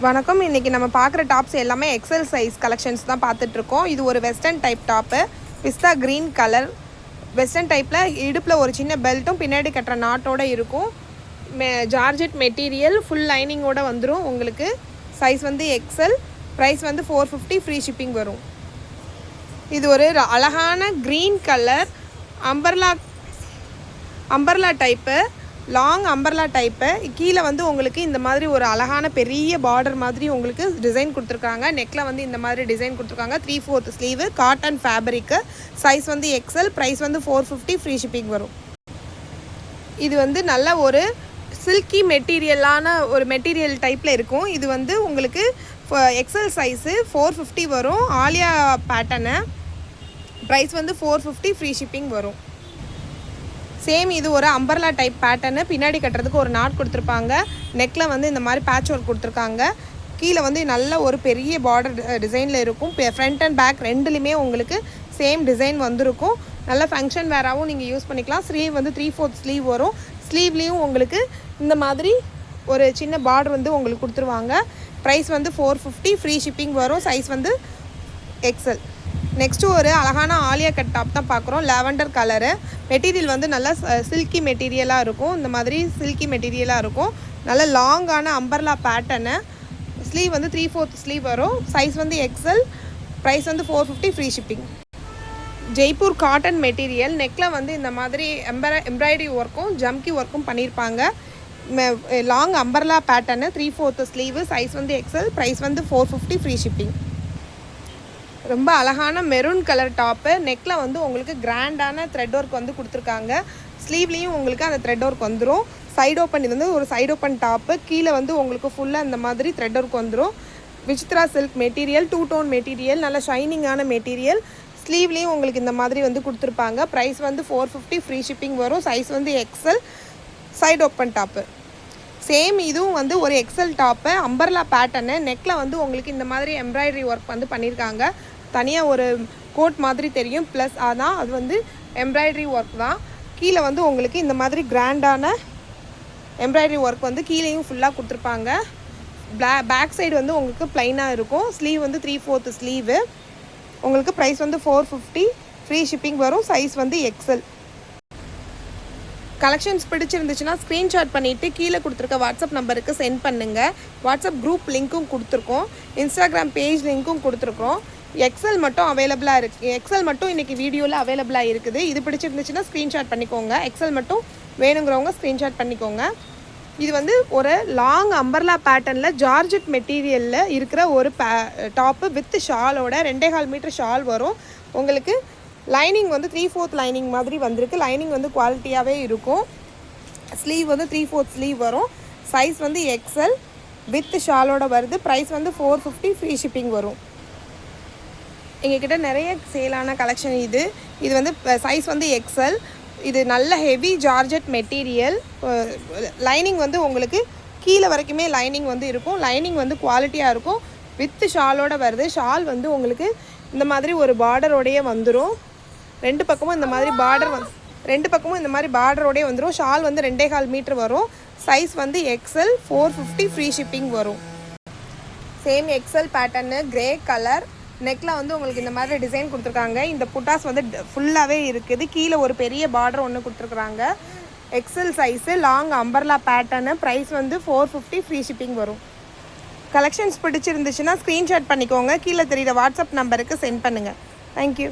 வணக்கம். இன்றைக்கி நம்ம பார்க்குற டாப்ஸ் எல்லாமே எக்ஸல் சைஸ் கலெக்ஷன்ஸ் தான் பார்த்துட்ருக்கோம். இது ஒரு வெஸ்டர்ன் டைப் டாப்பு, பிஸ்தா க்ரீன் கலர். வெஸ்டர்ன் டைப்பில் இடுப்பில் ஒரு சின்ன பெல்ட்டும் பின்னாடி கட்டுற நாட்டோடு இருக்கும். ஜார்ஜெட் மெட்டீரியல், ஃபுல் லைனிங்கோடு வந்துடும் உங்களுக்கு. சைஸ் வந்து எக்ஸல், ப்ரைஸ் வந்து 450, ஃப்ரீ ஷிப்பிங் வரும். இது ஒரு அழகான green colour umbrella type, long umbrella type. கீழே வந்து உங்களுக்கு இந்த மாதிரி ஒரு அழகான பெரிய பார்டர் மாதிரி உங்களுக்கு டிசைன் கொடுத்துருக்காங்க. நெக்கில் வந்து இந்த மாதிரி டிசைன் கொடுத்துருக்காங்க. 3/4 ஸ்லீவு, காட்டன் ஃபேப்ரிக்கு. சைஸ் வந்து எக்ஸல், ப்ரைஸ் வந்து 450, ஃப்ரீ ஷிப்பிங் வரும். இது வந்து நல்ல ஒரு சில்கி மெட்டீரியலான ஒரு மெட்டீரியல் டைப்பில் இருக்கும். இது வந்து உங்களுக்கு எக்ஸல் சைஸு 450 வரும். ஆலியா பேட்டர்னு. ப்ரைஸ் வந்து 450, ஃப்ரீ ஷிப்பிங் வரும். சேம் இது ஒரு அம்பர்லா டைப் பேட்டர்னு. பின்னாடி கட்டுறதுக்கு ஒரு நாட் கொடுத்துருப்பாங்க. நெக்கில் வந்து இந்த மாதிரி பேட்ச் ஒர்க் கொடுத்துருக்காங்க. கீழே வந்து நல்ல ஒரு பெரிய பார்டர் டிசைனில் இருக்கும். ஃப்ரண்ட் அண்ட் பேக் ரெண்டுலேயுமே உங்களுக்கு சேம் டிசைன் வந்துருக்கும். நல்ல ஃபங்க்ஷன் வேறாகவும் நீங்கள் யூஸ் பண்ணிக்கலாம். ஸ்லீவ் வந்து 3/4 ஸ்லீவ் வரும். ஸ்லீவ்லேயும் உங்களுக்கு இந்த மாதிரி ஒரு சின்ன பார்டர் வந்து உங்களுக்கு கொடுத்துருவாங்க. ப்ரைஸ் வந்து 450, ஃப்ரீ ஷிப்பிங் வரும். சைஸ் வந்து எக்ஸல். நெக்ஸ்ட்டு ஒரு அழகான ஆலியா கட் டாப் தான் பார்க்குறோம். Lavender colour. மெட்டீரியல் வந்து நல்லா சில்கி மெட்டீரியலாக இருக்கும். இந்த மாதிரி சில்கி மெட்டீரியலாக இருக்கும். நல்ல லாங்கான அம்பர்லா பேட்டர்னு. ஸ்லீவ் வந்து 3/4 ஸ்லீவ் வரும். சைஸ் வந்து எக்ஸல், ப்ரைஸ் வந்து 450, free shipping. Jaipur cotton material. நெக்கில் வந்து இந்த மாதிரி எம்ப்ராய்டரி ஒர்க்கும் ஜம்கி ஒர்க்கும் பண்ணியிருப்பாங்க. Long umbrella pattern, 3/4 sleeve. Size வந்து எக்ஸல், ப்ரைஸ் வந்து 450, ஃப்ரீ ஷிப்பிங். ரொம்ப அழகான மெரூன் கலர் டாப்பு. நெக்கில் வந்து உங்களுக்கு கிராண்டான த்ரெட் ஒர்க் வந்து கொடுத்துருக்காங்க. ஸ்லீவ்லேயும் உங்களுக்கு அந்த த்ரெட் ஒர்க் வந்துடும். சைடு ஓப்பன், இது வந்து ஒரு சைடு ஓப்பன் டாப்பு. கீழே வந்து உங்களுக்கு ஃபுல்லாக இந்த மாதிரி த்ரெட் ஒர்க் வந்துடும். Vichitra silk material, 2 tone material, நல்ல ஷைனிங்கான மெட்டீரியல். ஸ்லீவ்லேயும் உங்களுக்கு இந்த மாதிரி வந்து கொடுத்துருப்பாங்க. ப்ரைஸ் வந்து 450, ஃப்ரீ ஷிப்பிங் வரும். சைஸ் வந்து XL, side open top. Same இதுவும் வந்து ஒரு எக்ஸல் டாப்பு, அம்பர்லா பேட்டர்னு. நெக்கில் வந்து உங்களுக்கு இந்த மாதிரி எம்ப்ராய்டரி ஒர்க் வந்து பண்ணியிருக்காங்க. தனியாக ஒரு கோட் மாதிரி தெரியும், ப்ளஸ் ஆனால் அது வந்து எம்ப்ராய்டரி ஒர்க் தான். கீழே வந்து உங்களுக்கு இந்த மாதிரி கிராண்டான எம்ப்ராய்டரி ஒர்க் வந்து கீழேயும் ஃபுல்லாக கொடுத்துருப்பாங்க. பேக் சைடு வந்து உங்களுக்கு ப்ளைனாக இருக்கும். ஸ்லீவ் வந்து 3/4 ஸ்லீவு. உங்களுக்கு ப்ரைஸ் வந்து 450, ஃப்ரீ ஷிப்பிங் வரும். சைஸ் வந்து எக்ஸல். கலெக்ஷன்ஸ் பிடிச்சிருந்துச்சுன்னா ஸ்க்ரீன்ஷாட் பண்ணிவிட்டு கீழே கொடுத்துருக்க வாட்ஸ்அப் நம்பருக்கு சென்ட் பண்ணுங்கள். வாட்ஸ்அப் குரூப் லிங்க்கும் கொடுத்துருக்கோம். இன்ஸ்டாகிராம் பேஜ் லிங்க்கும் கொடுத்துருக்கோம். எக்ஸல் மட்டும் அவைலபிளாக இருக்குது. எக்ஸல் மட்டும் இன்றைக்கி வீடியோவில் அவைலபிளாக இருக்குது. இது பிடிச்சிருந்துச்சுன்னா ஸ்க்ரீன்ஷாட் பண்ணிக்கோங்க. எக்ஸல் மட்டும் வேணுங்கிறவங்க ஸ்க்ரீன்ஷாட் பண்ணிக்கோங்க. இது வந்து ஒரு லாங் அம்பர்லா பேட்டர்னில் ஜார்ஜெட் மெட்டீரியலில் இருக்கிற ஒரு டாப்பு வித் ஷாலோட 2.25 மீட்டர் ஷால் வரும். உங்களுக்கு லைனிங் வந்து 3/4 லைனிங் மாதிரி வந்திருக்கு. லைனிங் வந்து குவாலிட்டியாகவே இருக்கும். ஸ்லீவ் வந்து 3/4 ஸ்லீவ் வரும். சைஸ் வந்து எக்ஸல் வித் ஷாலோட வருது. ப்ரைஸ் வந்து 450, ஃப்ரீ ஷிப்பிங் வரும். எங்ககிட்ட நிறைய சேலான கலெக்ஷன் இது வந்து சைஸ் வந்து எக்ஸல். இது நல்ல ஹெவி ஜார்ஜெட் மெட்டீரியல். லைனிங் வந்து உங்களுக்கு கீழே வரைக்குமே லைனிங் வந்து இருக்கும். லைனிங் வந்து குவாலிட்டியாக இருக்கும். வித் ஷாலோட வருது. ஷால் வந்து உங்களுக்கு இந்த மாதிரி ஒரு பார்டரோடையே வந்துடும். ரெண்டு பக்கமும் இந்த மாதிரி பார்டரோடையே வந்துடும். ஷால் வந்து 2.25 மீட்டர் வரும். சைஸ் வந்து எக்ஸல், 450, ஃப்ரீ ஷிப்பிங் வரும். Same XL pattern, grey colour. நெக்கில் வந்து உங்களுக்கு இந்த மாதிரி டிசைன் கொடுத்துருக்காங்க. இந்த புட்டாஸ் வந்து ஃபுல்லாகவே இருக்குது. கீழே ஒரு பெரிய பார்டர் ஒன்று கொடுத்துருக்குறாங்க. XL size, long umbrella pattern. Price வந்து 450, ஃப்ரீ ஷிப்பிங் வரும். கலெக்ஷன்ஸ் பிடிச்சிருந்துச்சுன்னா ஸ்க்ரீன்ஷாட் பண்ணிக்கோங்க. கீழே தெரியுற வாட்ஸ்அப் நம்பருக்கு சென்ட் பண்ணுங்கள். தேங்க்யூ.